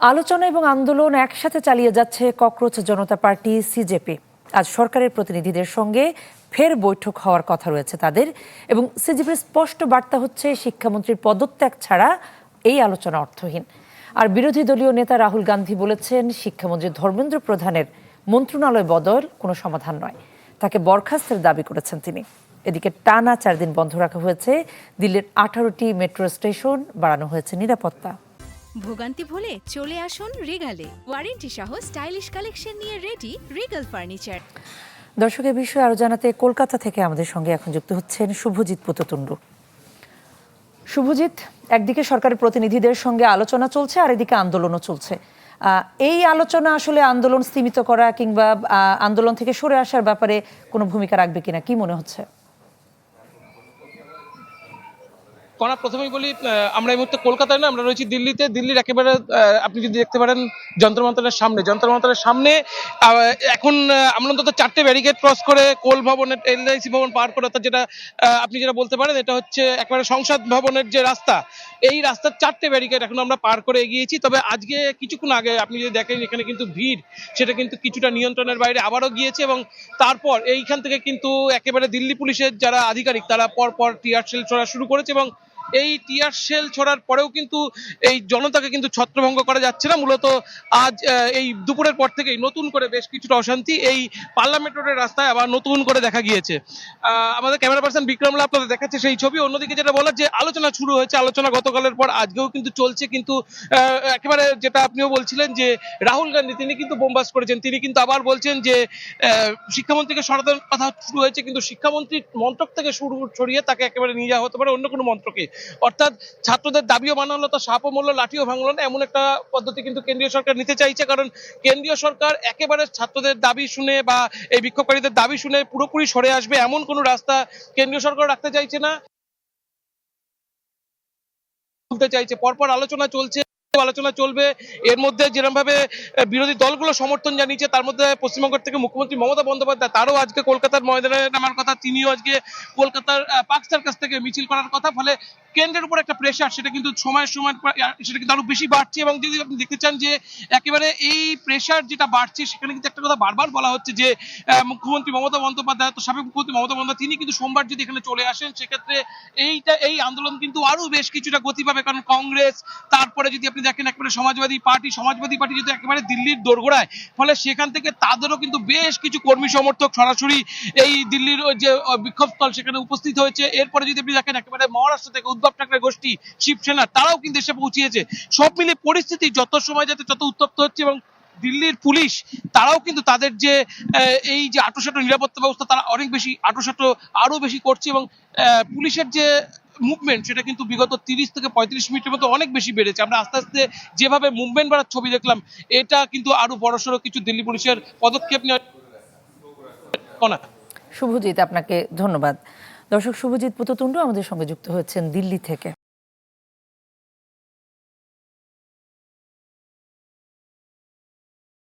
আলোচনা এবং আন্দোলন একসাথে চালিয়ে যাচ্ছে ককরোচ জনতা পার্টি সিজেপি। আজ সরকারের প্রতিনিধিদের সঙ্গে ফের বৈঠক হওয়ার কথা রয়েছে তাদের, এবং সিজেপির স্পষ্ট বার্তা হচ্ছে শিক্ষামন্ত্রীর পদত্যাগ ছাড়া এই আলোচনা অর্থহীন। আর বিরোধী দলীয় নেতা রাহুল গান্ধী বলেছেন শিক্ষামন্ত্রী ধর্মেন্দ্র প্রধানের মন্ত্রণালয় বদল কোনো সমাধান নয়, তাকে বরখাস্তের দাবি করেছেন তিনি। এদিকে টানা 4 দিন বন্ধ রাখা হয়েছে দিল্লির 18টি মেট্রো স্টেশন, বাড়ানো হয়েছে নিরাপত্তা। ভোগান্তি ভুলে চলে আসুন রিগালে, ওয়ারেন্টি সহ স্টাইলিশ কালেকশন নিয়ে রেডি রিগাল ফার্নিচার। দর্শকের বিষয়ে আরো জানাতে কলকাতা থেকে আমাদের সঙ্গে এখন যুক্ত হচ্ছেন শুভজিৎ পুততুন্ডু। শুভজিৎ, একদিকে সরকারের প্রতিনিধিদের সঙ্গে আলোচনা চলছে আর এদিকে আন্দোলনও চলছে। এই আলোচনা আসলে আন্দোলন স্তীমিত করা কিংবা আন্দোলন থেকে সরে আসার ব্যাপারে কোনো ভূমিকা রাখবে কিনা, কি মনে হচ্ছে? কণা, প্রথমেই বলি আমরা এই মুহূর্তে কলকাতায় না, আমরা রয়েছি দিল্লিতে। দিল্লির একেবারে আপনি যদি দেখতে পারেন যন্তর মন্তরের সামনে এখন আমরা অন্তত 4টে ব্যারিকেড ক্রস করে কোল ভবনের এলআইসি ভবন পার করে, অর্থাৎ যেটা আপনি যেটা বলতে পারেন এটা হচ্ছে একেবারে সংসদ ভবনের যে রাস্তা, এই রাস্তার 4টে ব্যারিকেড এখন আমরা পার করে এগিয়েছি। তবে আজকে কিছুক্ষণ আগে আপনি যদি দেখেন এখানে কিন্তু ভিড় সেটা কিন্তু কিছুটা নিয়ন্ত্রণের বাইরে আবারও গিয়েছে, এবং তারপর এইখান থেকে কিন্তু একেবারে দিল্লি পুলিশের যারা আধিকারিক তারা পরপর টিয়ার শেল ছোড়া শুরু করেছে, এবং এই টিয়ার শেল ছোড়ার পরেও কিন্তু এই জনতাকে কিন্তু ছত্রভঙ্গ করা যাচ্ছে না। মূলত আজ এই দুপুরের পর থেকেই নতুন করে বেশ কিছুটা অশান্তি এই পার্লামেন্ট রোডের রাস্তায় আবার নতুন করে দেখা গিয়েছে। আমাদের ক্যামেরা পার্সন বিক্রমলা আপনাদের দেখাচ্ছে সেই ছবি। অন্যদিকে যেটা বলার, যে আলোচনা শুরু হয়েছে, আলোচনা গতকালের পর আজকেও কিন্তু চলছে, কিন্তু একেবারে যেটা আপনিও বলছিলেন যে রাহুল গান্ধী তিনি কিন্তু বোমবাস্ট করেছেন। তিনি কিন্তু আবার বলছেন যে শিক্ষামন্ত্রীকে সরানোর কথা শুরু হয়েছে, কিন্তু শিক্ষামন্ত্রীর মন্ত্রক থেকে সরিয়ে তাকে একেবারে নিয়ে যাওয়া হতে পারে অন্য কোনো মন্ত্রকে। অর্থাৎ ছাত্রদের দাবিও মানা হলো, তো সাপও মূল্য লাঠিও ভাঙলো না, এমন একটা পদ্ধতি কিন্তু কেন্দ্রীয় সরকার নিতে চাইছে। কারণ কেন্দ্রীয় সরকার একেবারে ছাত্রদের দাবি শুনে বা এই বিক্ষোভকারীদের দাবি শুনে পুরোপুরি সরে আসবে এমন কোনো রাস্তা কেন্দ্রীয় সরকার রাখতে চাইছে না, তুলতে চাইছে। পরপর আলোচনা চলবে। এর মধ্যে যেরকম ভাবে বিরোধী দলগুলো সমর্থন জানিয়েছে, তার মধ্যে পশ্চিমবঙ্গ থেকে মুখ্যমন্ত্রী মমতা বন্দ্যোপাধ্যায়, তারও আজকে কলকাতার ময়দানে নামার কথা। তিনিও আজকে কলকাতার পার্ক সার্কাস থেকে মিছিল করার কথা। ফলে কেন্দ্রের উপর একটা প্রেশার সেটা কিন্তু সময়ের সময় সেটা কিন্তু আরো বেশি বাড়ছে। এবং যদি আপনি দেখতে চান যে একেবারে এই প্রেশার যেটা বাড়ছে, সেখানে কিন্তু একটা কথা বারবার বলা হচ্ছে যে মুখ্যমন্ত্রী মমতা বন্দ্যোপাধ্যায়, তো সাবেক মুখ্যমন্ত্রী মমতা বন্দ্যোপাধ্যায়, তিনি কিন্তু সোমবার যদি এখানে চলে আসেন, সেক্ষেত্রে এই আন্দোলন কিন্তু আরো বেশ কিছুটা গতি পাবে। কারণ কংগ্রেস, তারপরে যদি আপনি দেখেন একেবারে সমাজবাদী পার্টি যদি একেবারে দিল্লির দোরগোড়ায়, ফলে সেখান থেকে তাদেরও কিন্তু বেশ কিছু কর্মী সমর্থক সরাসরি এই দিল্লির যে বিক্ষোভ স্থল সেখানে উপস্থিত হয়েছে। এরপরে যদি আপনি দেখেন একেবারে মহারাষ্ট্র থেকে উদ্ধব ঠাকরে গোষ্ঠী, শিবসেনা, তারাও কিন্তু এসে পৌঁছিয়েছে। সব মিলে পরিস্থিতি যত সময় যাতে তত উত্তপ্ত হচ্ছে, এবং দিল্লির পুলিশ তারাও কিন্তু তাদের যে এই যে আঁটোসাঁটো নিরাপত্তা ব্যবস্থা, তারা অনেক বেশি আঁটোসাঁটো আরো বেশি করছে, এবং পুলিশের যে মুভমেন্ট সেটা কিন্তু বিগত 30 থেকে 35 মিনিটের মতো অনেক বেশি বেড়েছে। আমরা আস্তে আস্তে যেভাবে মুভমেন্ট বাড়ার ছবি দেখলাম, এটা কিন্তু আরো বড়সড় কিছু দিল্লি পুলিশের পদক্ষেপ নেওয়া। শুভজিৎ, আপনাকে ধন্যবাদ। দর্শক, শুভজিৎ পুততুন্ডু আমাদের সঙ্গে যুক্ত হয়েছেন দিল্লি থেকে।